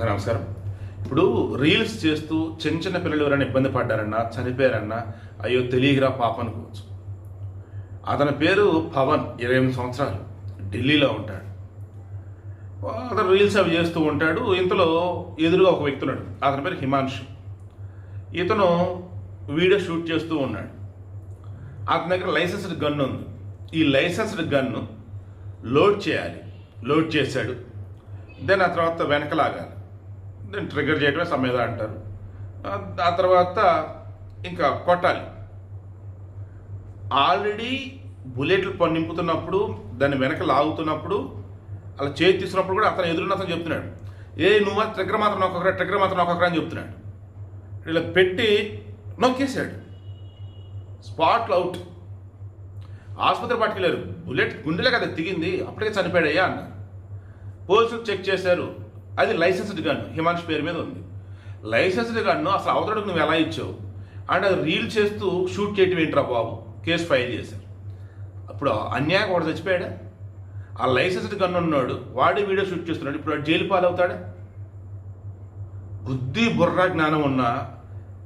అందరూ నమస్కారం. ఇప్పుడు రీల్స్ చేస్తూ చిన్న చిన్న పిల్లలు ఎవరైనా ఇబ్బంది పడ్డారన్నా, చనిపోయారన్నా, అయ్యో తెలియకరా పాప అనుకోవచ్చు. అతని పేరు పవన్, 28 సంవత్సరాలు, ఢిల్లీలో ఉంటాడు. అతను రీల్స్ అవి చేస్తూ ఉంటాడు. ఇంతలో ఎదురుగా ఒక వ్యక్తి ఉన్నాడు, అతని పేరు హిమాంశు. ఇతను వీడియో షూట్ చేస్తూ ఉన్నాడు. అతని దగ్గర లైసెన్స్డ్ గన్ ఉంది. ఈ లైసెన్స్డ్ గన్ను లోడ్ చేయాలి. లోడ్ చేశాడు. దెన్ ఆ తర్వాత వెనక లాగాలి. దెన్ ట్రిగర్ చేయటమే సమేద అంటారు. ఆ తర్వాత ఇంకా కొట్టాలి. ఆల్రెడీ బుల్లెట్లు నింపుతున్నప్పుడు, దాన్ని వెనక లాగుతున్నప్పుడు, అలా చేతి తీసుకున్నప్పుడు కూడా అతను ఎదురున్న అతను చెప్తున్నాడు, నువ్వు ట్రిగర్ మాత్రం నొక్కరా అని చెప్తున్నాడు. ఇలా పెట్టి నొక్కేశాడు. స్పాట్లో అవుట్. ఆసుపత్రి పట్టుకెళ్ళారు. బుల్లెట్ గుండెలే కదా దిగింది, అప్పటికే చనిపోయాడయ్యా అన్నారు. పోలీసులు చెక్ చేశారు. అది లైసెన్స్డ్ గన్, హిమాంశు పేరు మీద ఉంది. లైసెన్స్డ్ గన్ను అసలు అవతలకు నువ్వు ఎలా ఇచ్చావు అంటే అది రీల్ చేస్తూ షూట్ చేయటం ఏంట్రా బాబు, కేసు ఫైల్ చేశారు. అప్పుడు అన్యాయం వాడు చచ్చిపోయాడా? ఆ లైసెన్స్డ్ గన్ ఉన్నాడు, వాడి వీడియో షూట్ చేస్తున్నాడు, ఇప్పుడు వాడు జైలు పాలవుతాడా? బుద్ధి బుర్ర జ్ఞానం ఉన్నా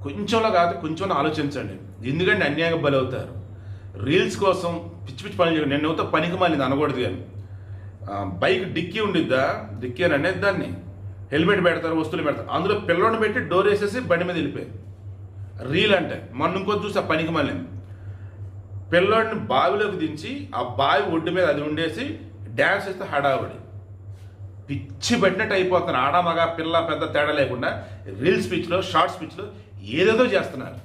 కొంచెంలో కాదు కొంచెం ఆలోచించండి. ఎందుకంటే అన్యాయంగా బలవుతారు. రీల్స్ కోసం పిచ్చి పిచ్చి పనులు చేయడం. నేను ఎవరితో పనికి మాలింది అనకూడదు, కానీ బైక్ డిక్కీ ఉండిద్దా, డిక్కీ అని అనేది దాన్ని హెల్మెట్ పెడతారు, వస్తువులు పెడతారు, అందులో పిల్లోని పెట్టి డోర్ వేసేసి బండి మీద వెళ్ళిపోయారు. రీల్ అంటే మొన్న ఇంకొంచెం చూసి ఆ పనికి మాలింది. పిల్లోడిని బావిలోకి దించి ఆ బావి ఒడ్డు మీద అది ఉండేసి డ్యాన్స్ చేస్తే హడావుడి. పిచ్చి పెట్టినట్టు అయిపోతున్నారు. ఆడ మగ పిల్ల పెద్ద తేడా లేకుండా రీల్స్ పిచ్లో, షార్ట్స్ పిచ్లో ఏదేదో చేస్తున్నారు.